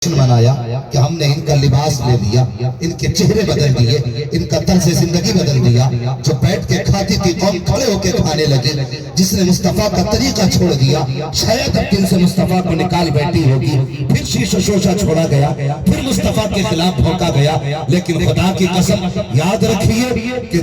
बनाया कि हमने इनका लिबास ले लिया, इनके चेहरे बदल दिए, इनका तर्ज जिंदगी बदल दिया। जो बैठ के खाती थी कौम खड़े होके खाने लगी। जिसने मुस्तफा का तरीका छोड़ दिया शायद अब दिल से मुस्तफा को निकाल बैठी होगी। फिर शीशो शोशा छोड़ा गया, फिर मुस्तफा के खिलाफ भौंका गया। लेकिन खुदा की कसम याद रखिए कि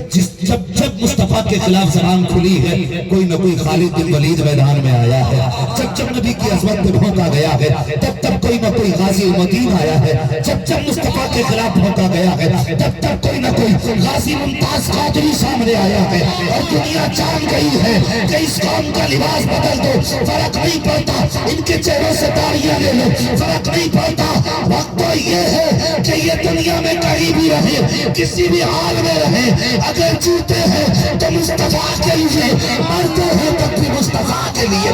जब जब मुस्तफा के खिलाफ जबान खुली है कोई न कोई खालिद बिन वलीद मैदान में आया है। जब जब नबी की अजमत पे भौंका गया है तब तब कोई न कोई गाजी मदीन आया है। जब जब मुस्तफा के खिलाफ भौंका गया है तब तब कोई न कोई गाजी मुमताज कादरी सामने आया है। और दुनिया जान गई है कि इस कौम का लिबास बदल दो, फर्क नहीं पड़ता इनके चेहरों से दाढ़ियां ले लो, फर्क नहीं पड़ता। वक्त तो ये है कि ये दुनिया में कहीं भी रहे, किसी भी हाल में रहे, अगर जीते हैं तो मुस्तफा के लिए, मरते हैं तब भी मुस्तफा के लिए।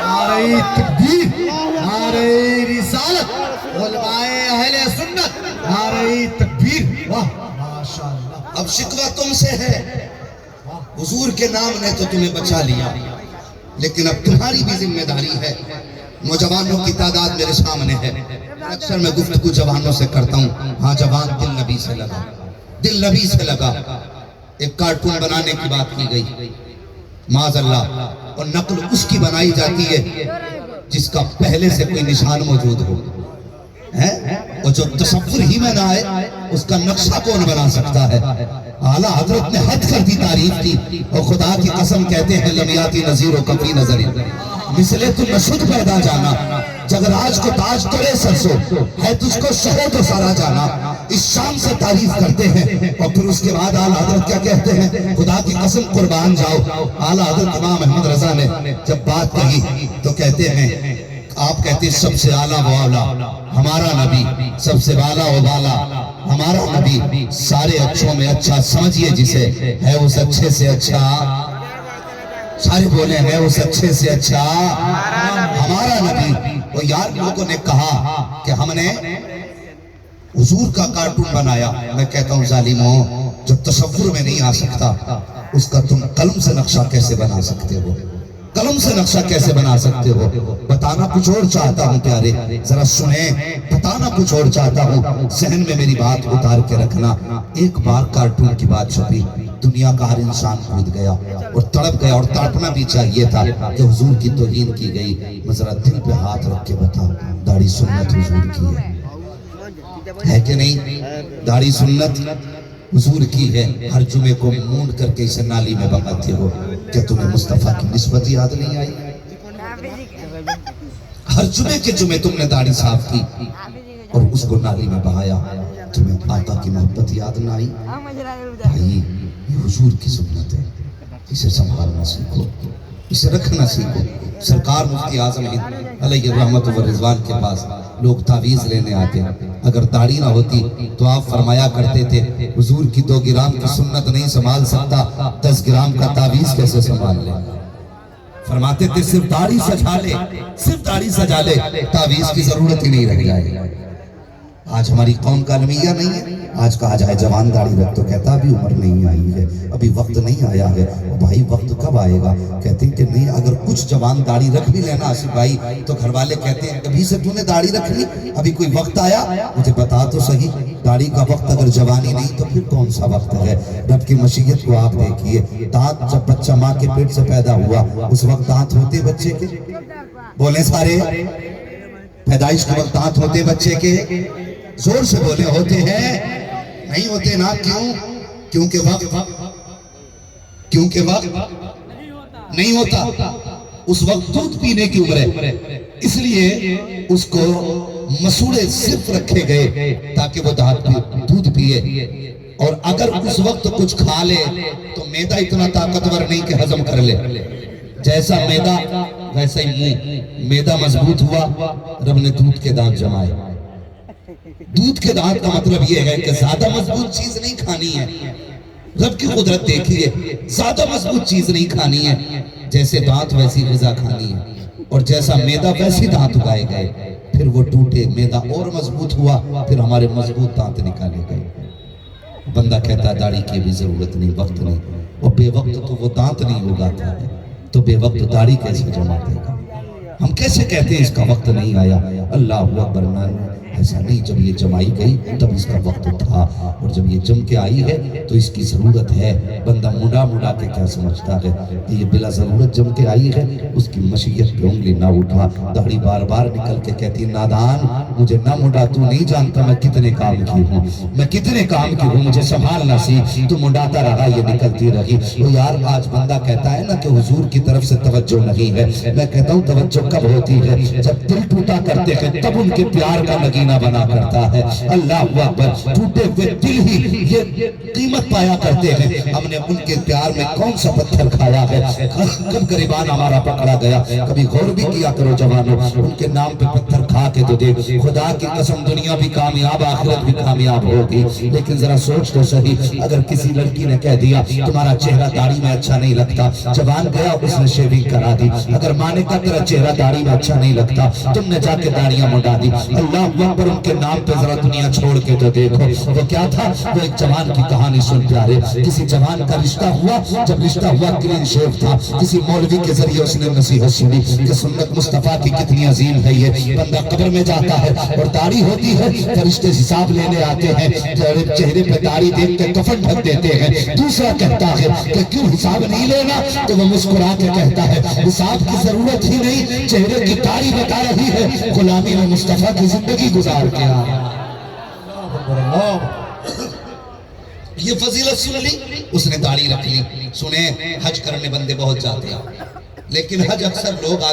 नारे तकबीर, नारे रिसालत, उलमाए अहले सुन्नत, नारे तकबीर। वाह माशाअल्लाह। अब शिकवा तुमसे है, हुजूर के नाम ने तो तुम्हें बचा लिया, लेकिन अब तुम्हारी भी जिम्मेदारी है। नौजवानों की तादाद मेरे सामने है। अक्सर मैं गुफ्तगू जवानों से करता हूँ, हाँ जवान दिल नबी से लगा, दिल नबी से लगा। एक कार्टून बनाने की बात की गई माज़अल्लाह, और नकल उसकी बनाई जाती है जिसका पहले से कोई निशान मौजूद हो है, और जो तसव्वुर ही में ना आए उसका नक्शा कौन बना सकता है। आला हजरत ने हद कर दी तारीफ की, और खुदा की कसम कहते हैं लमियाती नज़ीर कफी नजरी मिसले तुम नशुद पैदा जाना, जगराज को ताज तोड़े सरसों है तुझको शहो तो सारा जाना। इस शाम से तारीफ करते हैं और फिर उसके बाद आला हजरत क्या कहते हैं, खुदा की कसम कुर्बान जाओ। आला हजरत इमाम अहमद रजा ने जब बात कही तो कहते हैं, आप कहते हैं सबसे आला वो आला हमारा नबी, सबसे वाला वो वाला हमारा नबी, सारे अच्छों में अच्छा समझिए जिसे, है उस अच्छे से अच्छा, सारे बोले हैं उस अच्छे से अच्छा हमारा नबी। और यार लोगों ने कहा कि हमने हुजूर का कार्टून बनाया। मैं कहता हूँ जालिमों, जो तसव्वुर में नहीं आ सकता उसका तुम कलम से नक्शा कैसे बना सकते हो, कलम से नक्शा कैसे बना सकते हो। बताना कुछ और चाहता हूँ प्यारे, जरा सुने, बताना कुछ और चाहता हूँ, सहन में मेरी बात उतार के रखना। एक बार कार्टून की बात छपी, दुनिया का हर इंसान कूद गया और तड़प गया, और तड़पना भी चाहिए था कि हुजूर की तौहीन की गई। मैं जरा दिल पे हाथ रख के बता, दाढ़ी सुन्नत हुजूर की है कि नहीं? दाढ़ी सुन्नत हुजूर की है। हर जुमे को मूंड करके इसे नाली में बहाते हो, क्या तुम्हें मुस्तफा की निस्बत याद नहीं आई? हर जुमे के जुमे तुमने दाढ़ी साफ की और उसको नाली में बहाया, तुम्हें आका की मोहब्बत याद ना आई? भाई ये हुजूर की सुन्नत है, इसे संभालना सीखो, इसे रखना सीखो। सरकार मुफ्ती आजम हिंद अलैहि रहमत व रिजवान के पास लोग तावीज़ लेने आते, अगर दाढ़ी ना होती तो आप फरमाया करते थे, हुजूर की 2 ग्राम की सुन्नत नहीं संभाल सकता, 10 ग्राम का तावीज़ कैसे संभाल ले। फरमाते थे सिर्फ दाढ़ी सजा ले, सिर्फ दाढ़ी सजा ले, तावीज़ की जरूरत ही नहीं रह जाएगी। आज हमारी कौम का अलमिया नहीं है। आज कहा जाए जवान दाढ़ी रख तो कहता अभी उम्र नहीं आई है, अभी वक्त नहीं आया है। भाई वक्त कब आएगा? कहते हैं कि नहीं, अगर कुछ जवान दाढ़ी रख भी लेना आसिफ भाई तो घर वाले कहते हैं कभी से तूने दाढ़ी रख ली, अभी कोई वक्त आया? मुझे बता तो सही, दाढ़ी का वक्त अगर जवानी नहीं तो फिर कौन सा वक्त है? रब की मशीयत को आप देखिए, दांत जब बच्चा माँ के पेट से पैदा हुआ उस वक्त दांत होते बच्चे के, बोले सारे, पैदाइश के वक्त दांत होते बच्चे के, जोर से बोले होते हैं? नहीं होते ना। क्यों? क्योंकि वक्त नहीं होता। उस वक्त दूध पीने की उम्र है, इसलिए उसको मसूड़े सिर्फ रखे गए ताकि वो दूध पिए। और अगर उस वक्त कुछ खा ले तो मैदा इतना ताकतवर नहीं कि हजम कर ले, जैसा मैदा वैसा ही मुंह। मैदा मजबूत हुआ, रब ने दूध के दांत जमाए। दूध के दांत का मतलब यह है कि ज्यादा मजबूत चीज नहीं खानी है। रब की कुदरत देखिए, ज्यादा मजबूत चीज नहीं खानी है, जैसे दांत वैसी ग़िज़ा खानी है, और जैसा मैदा वैसे दांत उगाए गए। फिर वो टूटे, मैदा और मजबूत हुआ, फिर हमारे मजबूत दांत निकाले गए। बंदा कहता दाढ़ी की भी जरूरत नहीं, वक्त नहीं, और बेवक्त तो वो दांत नहीं उगाता है, तो बेवक्त दाढ़ी कैसे जमा देगा? ہم کیسے کہتے ہیں اس کا وقت نہیں آیا؟ اللہ اکبر، ایسا نہیں، جب یہ جمائی گئی تب اس کا وقت تھا، اور جب یہ جم کے آئی ہے تو اس کی ضرورت ہے۔ بندہ مڈا مڈا کے کیا سمجھتا ہے کہ یہ بلا ضرورت جم کے آئی ہے؟ اس کی مشیت پہ انگلی نہ اٹھا۔ داڑھی بار بار نکل کے کہتی نادان مجھے نہ مڈا، تو نہیں جانتا میں کتنے کام کی ہوں، میں کتنے کام کی ہوں، مجھے سنبھالنا سیکھ۔ تو مڈاتا رہا، یہ نکلتی رہی۔ وہ یار آج بندہ کہتا ہے نا کہ حضور کی طرف سے توجہ نہیں ہے، میں کہتا ہوں توجہ کب ہوتی ہے؟ جب دل ٹوٹا کرتے ہیں تب ان کے پیار کا لگینہ بنا کرتا ہے۔ اللہ اکبر، ٹوٹے ہوئے دل ہی یہ قیمت پایا کرتے ہیں۔ ہم نے ان کے پیار میں کون سا پتھر کھایا ہے؟ کب گریبان ہمارا پکڑا گیا؟ کبھی غور بھی کیا کرو جوانوں، ان کے نام پہ پتھر کھا کے تو دیکھ، خدا کی قسم دنیا بھی کامیاب آخرت بھی کامیاب ہوگی۔ لیکن ذرا سوچ تو صحیح، اگر کسی لڑکی نے کہہ دیا تمہارا چہرہ داڑھی میں اچھا نہیں لگتا، جوان گیا اس نے شیونگ کرا دی، اگر ماں نے کہا تیرا چہرہ داڑھی میں اچھا نہیں لگتا، تم نے جا کے داڑیاں مڈا دی۔ اللہ اکبر، ان کے نام پہ ذرا دنیا چھوڑ کے تو دیکھو وہ کیا تھا۔ وہ ایک جوان کی کہانی سن پیارے، کسی جوان کا رشتہ ہوا، جب رشتہ ہوا کلین شیو تھا، کسی مولوی کے ذریعے اس نے نصیحت سنی کہ سنت مصطفیٰ کی کتنی عظیم ہے۔ یہ بندہ قبر میں جاتا ہے اور داڑھی ہوتی ہے، فرشتے حساب لینے آتے ہیں، چہرے پہ داڑھی دیکھ کے کفن ڈھک دیتے ہیں۔ دوسرا کہتا ہے کہ کیوں حساب نہیں لینا؟ تو وہ مسکرا کے کہتا ہے حساب کی ضرورت ہی نہیں، چہرے کی داڑھی بتا رہی ہے غلامی میں مصطفیٰ کی زندگی گزار کے آیا۔ یہ فضیلت سن لی، اس نے داڑھی رکھ لی۔ سنیں حج کرنے بندے بہت جاتے ہیں، لیکن حج اکثر لوگ